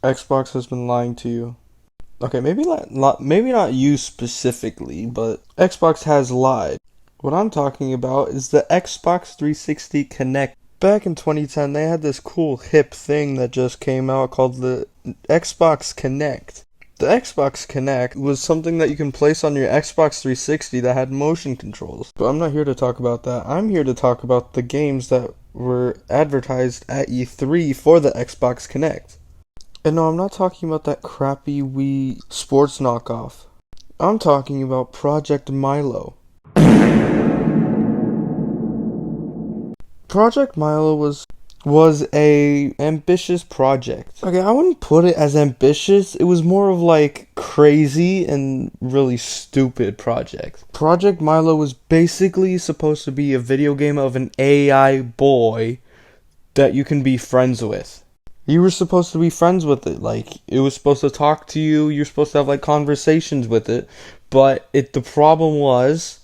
Xbox has been lying to you. Okay, maybe not you specifically, but Xbox has lied. What I'm talking about is the Xbox 360 Connect. Back in 2010, they had this cool hip thing that just came out called the Xbox Connect. The Xbox Connect was something that you can place on your Xbox 360 that had motion controls. But I'm not here to talk about that. I'm here to talk about the games that were advertised at E3 for the Xbox Connect. And no, I'm not talking about that crappy Wii Sports knockoff. I'm talking about Project Milo. Project Milo was a ambitious project. Okay, I wouldn't put it as ambitious. It was more of like crazy and really stupid project. Project Milo was basically supposed to be a video game of an AI boy that you can be friends with. You were supposed to be friends with it. Like, it was supposed to talk to you. You're supposed to have like conversations with it. But the problem was,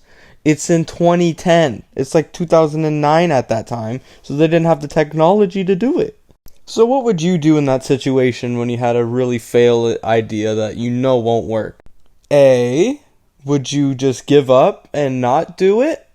it's in 2010. It's like 2009 at that time. So they didn't have the technology to do it. So what would you do in that situation when you had a really failed idea that you know won't work? A, would you just give up and not do it?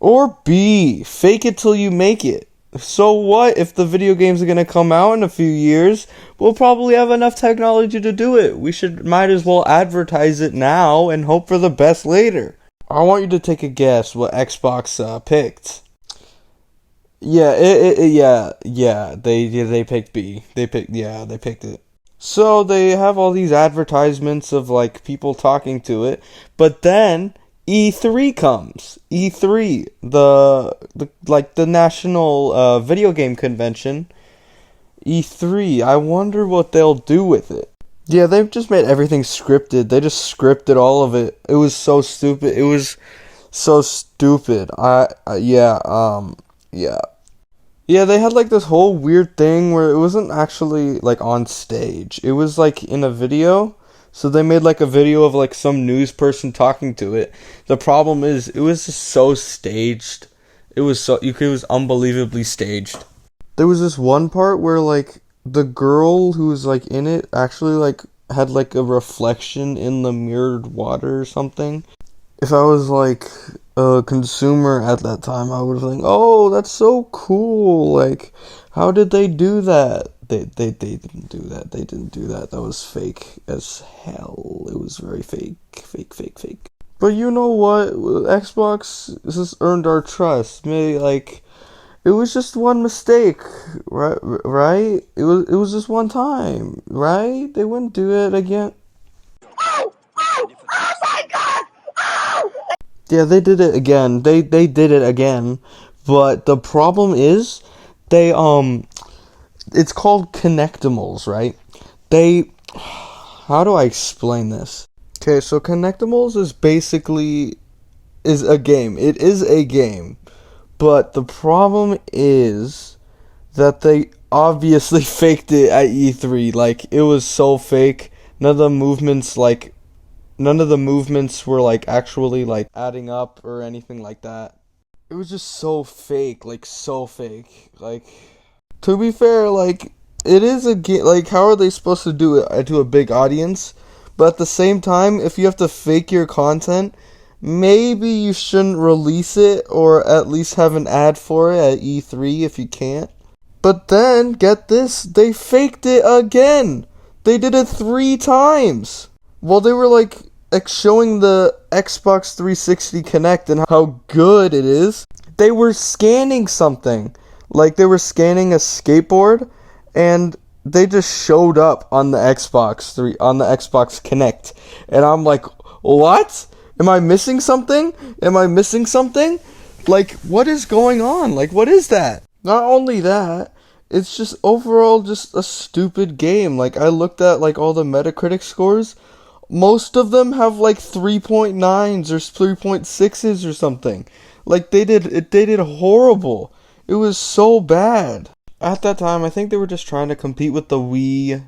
Or B, fake it till you make it? So what if the video games are going to come out in a few years? We'll probably have enough technology to do it. Might as well advertise it now and hope for the best later. I want you to take a guess what Xbox picked. Yeah, they picked B. They picked it. So they have all these advertisements of like people talking to it, but then E3 comes. E3, the national video game convention. E3. I wonder what they'll do with it. Yeah, they've just made everything scripted. They just scripted all of it. It was so stupid. It was so stupid. Yeah. Yeah, they had like this whole weird thing where it wasn't actually like on stage. It was like in a video. So they made like a video of like some news person talking to it. The problem is it was just so staged. It was unbelievably staged. There was this one part where like the girl who was like in it actually like had like a reflection in the mirrored water or something. If I was like a consumer at that time, I would think, "Oh, that's so cool. Like, how did they do that?" They didn't do that. They didn't do that. That was fake as hell. It was very fake. Fake. But you know what? Xbox has earned our trust. Maybe like it was just one mistake, right? Right? It was just one time, right? They wouldn't do it again. Oh my God! Oh! Yeah, they did it again. They did it again. But the problem is they it's called Connectimals, right? How do I explain this? Okay, so Connectimals is a game. It is a game. But the problem is that they obviously faked it at E3. Like, it was so fake. None of the movements were like actually like adding up or anything like that. It was just so fake, like so fake. Like, to be fair, like, it is a game. Like, how are they supposed to do it to a big audience? But at the same time, if you have to fake your content, maybe you shouldn't release it or at least have an ad for it at E3 if you can't. But then, get this, they faked it again. They did it 3 times. While they were like showing the Xbox 360 Connect and how good it is, they were scanning something. Like, they were scanning a skateboard, and they just showed up on the Xbox Connect. And I'm like, what? Am I missing something? Like, what is going on? Like, what is that? Not only that, it's just overall just a stupid game. Like, I looked at like all the Metacritic scores. Most of them have like 3.9s or 3.6s or something. Like, they did horrible. It was so bad. At that time, I think they were just trying to compete with the Wii,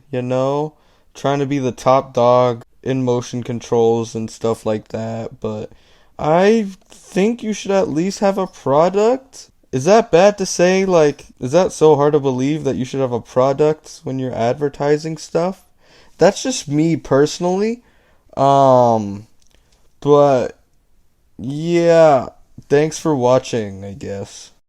trying to be the top dog in motion controls and stuff like that. But I think you should at least have a product Is that bad to say? Like, is that so hard to believe that you should have a product when you're advertising stuff? That's just me personally. Um, but yeah, thanks for watching, I guess.